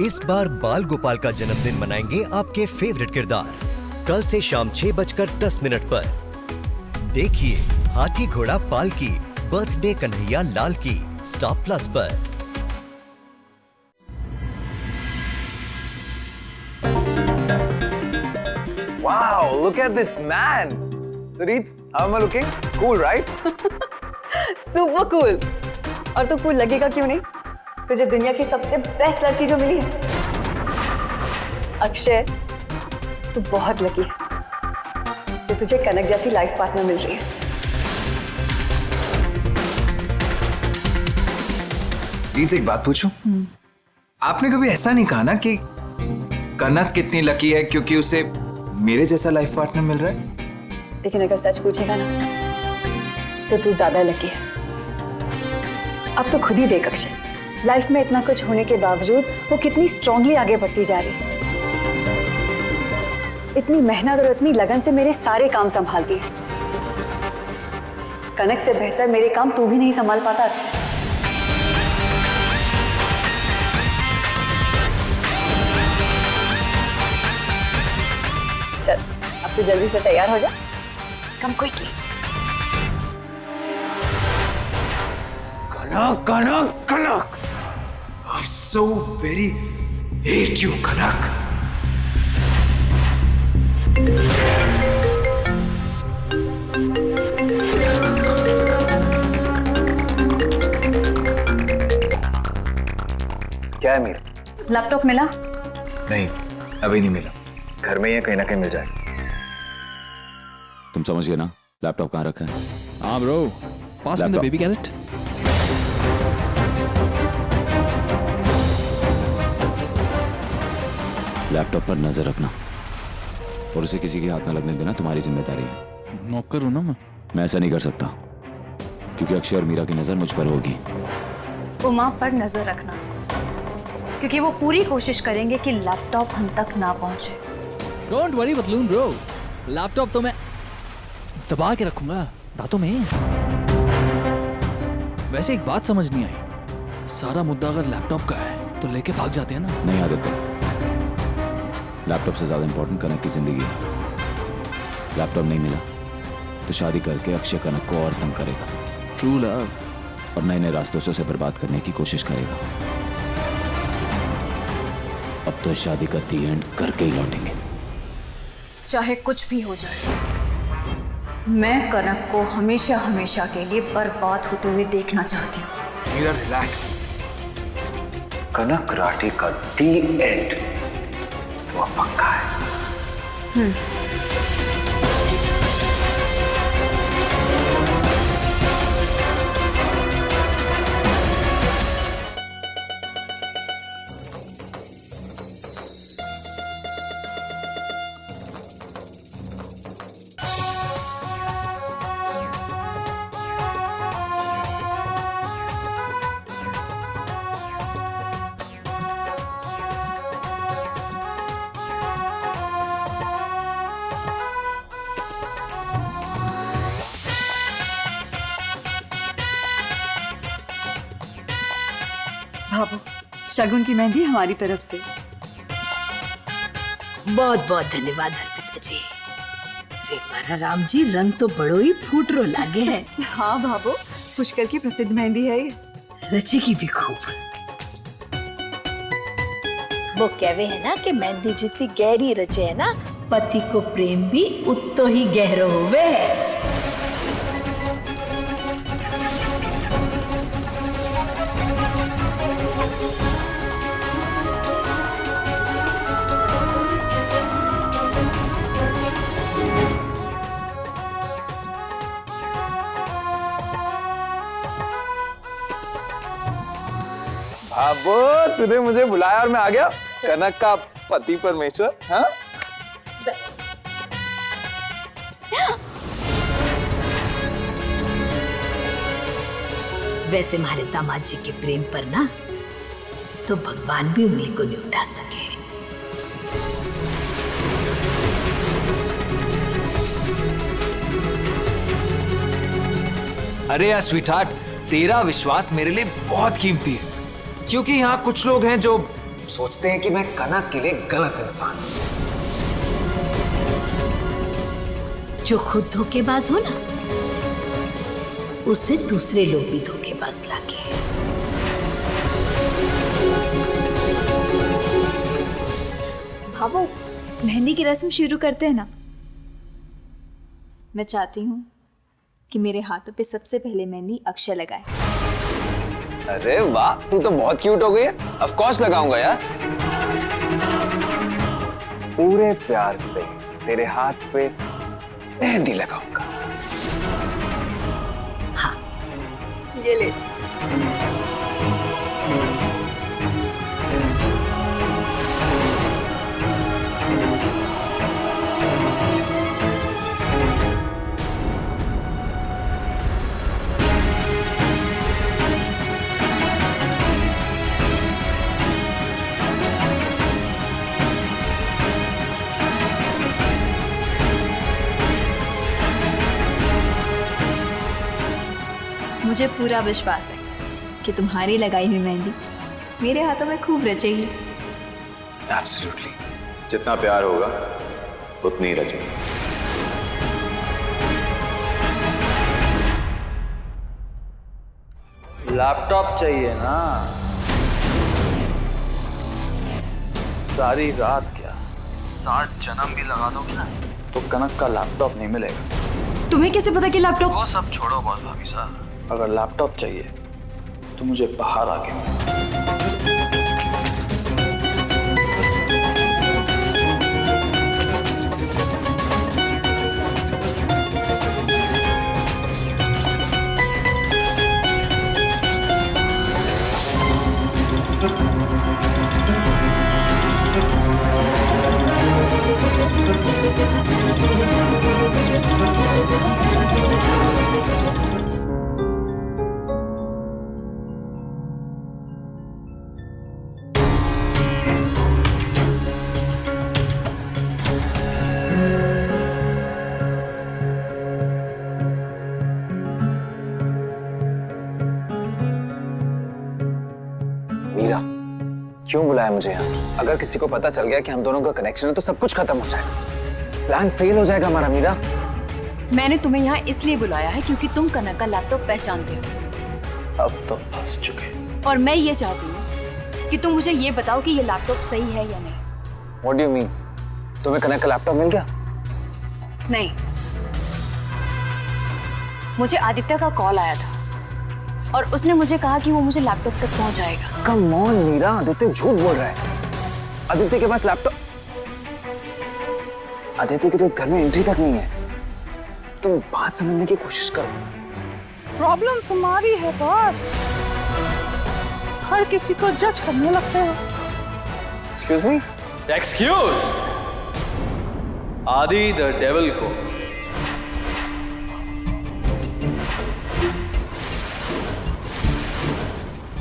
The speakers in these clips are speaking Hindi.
इस बार बाल गोपाल का जन्मदिन मनाएंगे आपके फेवरेट किरदार। कल से शाम 6:10 पर देखिए हाथी घोड़ा पाल की बर्थडे कन्हैया लाल की स्टार प्लस पर। Wow, look at this man. So Reeds, how am I looking? Cool, right? Super cool. और तो कूल लगेगा क्यों नहीं? तुझे दुनिया की सबसे बेस्ट लड़की जो मिली है अक्षय, तू बहुत लकी है जो तुझे कनक जैसी लाइफ पार्टनर मिल रही है। रीड्स, एक बात पूछूं? आपने कभी ऐसा नहीं कहा ना कि कनक कितनी लकी है क्योंकि उसे मेरे जैसा लाइफ पार्टनर मिल रहा है? लेकिन अगर सच पूछेगा ना तो तू ज्यादा लकी है। अब तो खुद ही देख अक्षय, लाइफ में इतना कुछ होने के बावजूद वो कितनी स्ट्रांगली आगे बढ़ती जा रही है। इतनी मेहनत और इतनी लगन से मेरे सारे काम संभालती है। कनक से बेहतर मेरे काम तू भी नहीं संभाल पाता अक्षय। चल अब तू जल्दी से तैयार हो जा। कम quickly. Kanak, Kanak, Kanak! I so very hate you, कनक। क्या है मीरा? लैपटॉप मिला? नहीं, अभी नहीं मिला। घर में ही कहीं ना कहीं मिल जाए। तुम समझ गए ना लैपटॉप कहाँ रखा है? हाँ ब्रो, पास में द बेबी कैरेट। लैपटॉप पर नजर रखना और उसे किसी के हाथ न लगने देना तुम्हारी जिम्मेदारी है। नौकर हूं ना मैं ऐसा नहीं कर सकता क्योंकि अक्षय और मीरा की नजर मुझ पर होगी। उमा पर नजर रखना क्योंकि वो पूरी कोशिश करेंगे कि लैपटॉप हम तक ना पहुंचे। डोंट वरी बतलून ब्रो, लैपटॉप तो मैं दबा के रखूंगा दांतों में। वैसे एक बात समझ नहीं आई, सारा मुद्दा अगर लैपटॉप का है तो लेके भाग जाते हैं ना। नहीं आदित्य, लैपटॉप से ज्यादा इंपॉर्टेंट कनक की जिंदगी है। लैपटॉप नहीं मिला तो शादी करके अक्षय कनक को और तंग करेगा। True love. और नए नए रास्तों से उसे बर्बाद करने की कोशिश करेगा। अब तो शादी का दी एंड करके ही लौटेंगे। चाहे कुछ भी हो जाए, मैं कनक को हमेशा हमेशा के लिए बर्बाद होते हुए देखना चाहती हूँ। मीरा रिलैक्स। कनक राठी का दी एंड वो पक्का है। भाभो, शगुन की मेहंदी हमारी तरफ से। बहुत बहुत धन्यवाद अर्पिता जी। रे मारा राम जी, रंग तो बड़ो ही फूट रो लागे है। हाँ भाभो, पुष्कर की प्रसिद्ध मेहंदी है ये। रची की भी खूब। वो कहवे है ना कि मेहंदी जितनी गहरी रचे है ना, पति को प्रेम भी उतो ही गहरो होवे है। भाबो, तूने मुझे बुलाया और मैं आ गया। कनक का पति परमेश्वर। हाँ, वैसे हमारे दामाद जी के प्रेम पर ना तो भगवान भी उंगली को नहीं उठा सके। अरे यार स्वीटहार्ट, तेरा विश्वास मेरे लिए बहुत कीमती है क्योंकि यहाँ कुछ लोग हैं जो सोचते हैं कि मैं कनक के लिए गलत इंसान हूं। जो खुद धोखेबाज हो ना, उससे दूसरे लोग भी धोखेबाज लागे। भावो, मेहंदी की रस्म शुरू करते हैं ना। मैं चाहती हूँ कि मेरे हाथों पे सबसे पहले मेहंदी अक्षय लगाए। अरे वाह, तू तो बहुत क्यूट हो गई है। ऑफ कोर्स लगाऊंगा यार। पूरे प्यार से तेरे हाथ पे मेहंदी लगाऊंगा। हाँ, ये ले। मुझे पूरा विश्वास है कि तुम्हारी लगाई हुई मेहंदी मेरे हाथों में खूब रचेगी। एब्सोल्युटली। जितना प्यार होगा उतनी ही रचेगी। लैपटॉप चाहिए ना? सारी रात क्या 60 जन्म भी लगा दोगे ना तो कनक का लैपटॉप नहीं मिलेगा। तुम्हें कैसे पता कि लैपटॉप? वो सब छोड़ो बॉस भाभी साहब, अगर लैपटॉप चाहिए तो मुझे बाहर आके मिलो। मीरा, क्यों बुलाया मुझे यहाँ? अगर किसी को पता चल गया कि हम दोनों का कनेक्शन है तो सब कुछ खत्म हो जाएगा। प्लान फेल हो जाएगा हमारा। मीरा, मैंने तुम्हें यहाँ इसलिए बुलाया है क्योंकि तुम कनक का लैपटॉप पहचानते हो। अब तो फंस चुके। और मैं ये चाहती हूँ कि तुम मुझे ये बताओ कि ये लैपटॉप सही है या नहीं। What do you mean? तुम्हें कनक का लैपटॉप मिल गया? नहीं, मुझे आदित्य का कॉल आया था और उसने मुझे कहा कि वो मुझे लैपटॉप तक पहुंचाएगा। कम ऑन मीरा, आदित्य झूठ बोल रहा है। आदित्य के पास लैपटॉप, आदित्य की तो इस घर में एंट्री तक नहीं है। तुम बात समझने की कोशिश करो। प्रॉब्लम तुम्हारी है बॉस, हर किसी को जज करने लगते हो। Excuse me? एक्सक्यूज आदि द डेविल को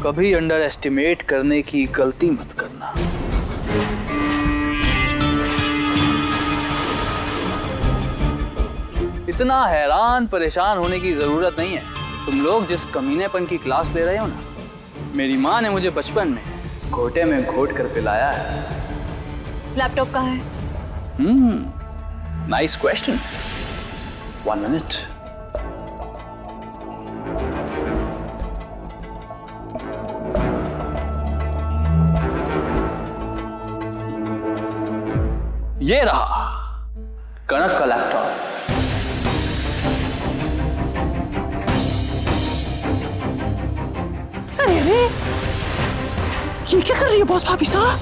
कभी अंडर एस्टिमेट करने की गलती मत करना। इतना हैरान परेशान होने की जरूरत नहीं है। तुम लोग जिस कमीनेपन की क्लास ले रहे हो ना, मेरी माँ ने मुझे बचपन में घोटे में घोट कर पिलाया है। लैपटॉप कहाँ है? Nice question. 1 मिनट। ये रहा कनक का लैपटॉप। अरे रे, ये क्या कर रही है बॉस भाभी साहब?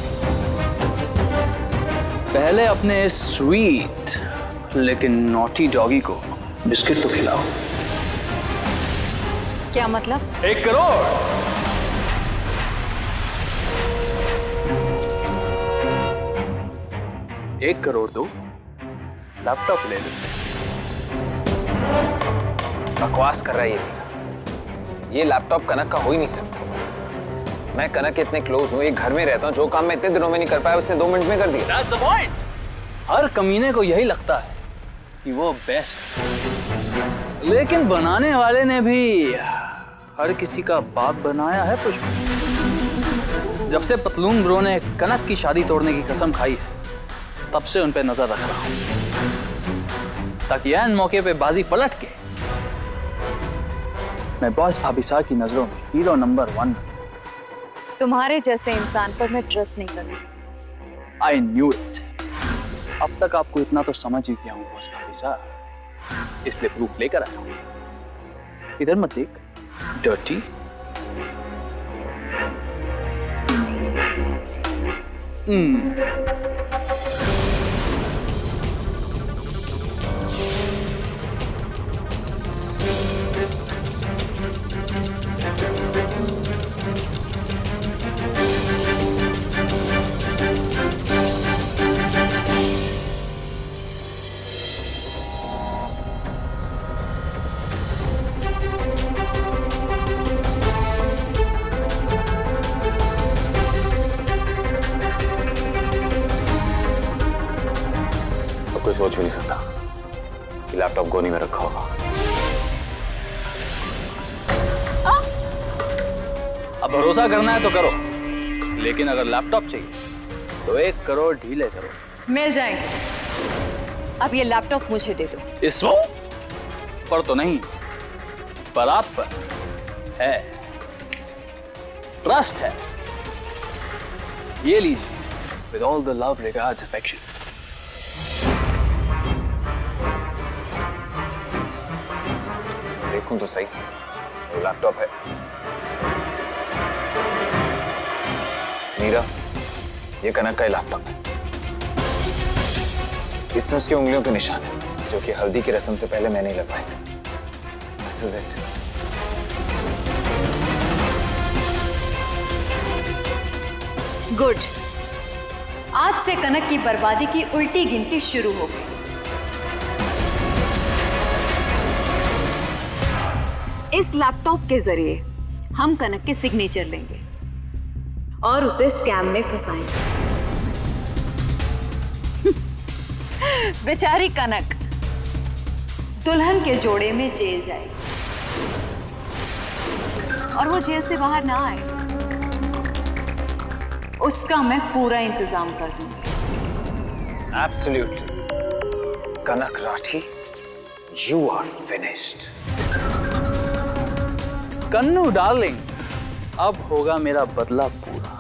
पहले अपने स्वीट लेकिन नॉटी डॉगी को बिस्किट तो खिलाओ। क्या मतलब? 1 करोड़। एक करोड़ दो, लैपटॉप ले लो। बकवास कर रहा है ये लैपटॉप कनक का हो ही नहीं सकता। मैं कनक के इतने क्लोज हूँ, एक घर में रहता हूँ, जो काम मैं इतने दिनों में नहीं कर पाया उसने 2 मिनट में कर दिया। That's the point. हर कमीने को यही लगता है कि वो बेस्ट, लेकिन बनाने वाले ने भी हर किसी का बाप बनाया है पुष्प। जब से पतलून ब्रो ने कनक की शादी तोड़ने की कसम खाई है, तब से उन पे नजर रख रहा हूं, ताकि ऐन मौके पे बाजी पलट के मैं बॉस भाभी साहब की नजरों में हीरो नंबर 1। तुम्हारे जैसे इंसान पर मैं ट्रस्ट नहीं कर सकती। I knew it. अब तक आपको इतना तो समझ ही गया हूं बॉस भाभी साहब, इसलिए प्रूफ लेकर आया हूं। इधर मत देख, डर्टी। कोई सोच भी नहीं सकता कि लैपटॉप गोनी में रखा होगा। अब भरोसा करना है तो करो, लेकिन अगर लैपटॉप चाहिए तो 1 करोड़ ढीले करो। मिल जाएंगे। अब ये लैपटॉप मुझे दे दो। इस पर तो नहीं, पर आप पर है, ट्रस्ट है। ये लीजिए, with all the love, regards, affection. देखूं तो सही, वो लैपटॉप है। मीरा, ये कनक का ही लैपटॉप है। इसमें उसकी उंगलियों के निशान है, जो कि हल्दी की रस्म से पहले मैंने ही लगाए। This is it. गुड। आज से कनक की बर्बादी की उल्टी गिनती शुरू हो गई। इस लैपटॉप के जरिए हम कनक के सिग्नेचर लेंगे और उसे स्कैम में फंसाएंगे। बेचारी कनक दुल्हन के जोड़े में जेल जाएगी और वो जेल से बाहर ना आए, उसका मैं पूरा इंतजाम कर दूंगी। Absolutely. Kanak Rathi, you are finished. Kannu darling, अब होगा मेरा बदला पूरा।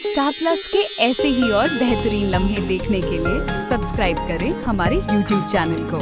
स्टार प्लस के ऐसे ही और बेहतरीन लम्हे देखने के लिए सब्सक्राइब करें हमारे YouTube चैनल को।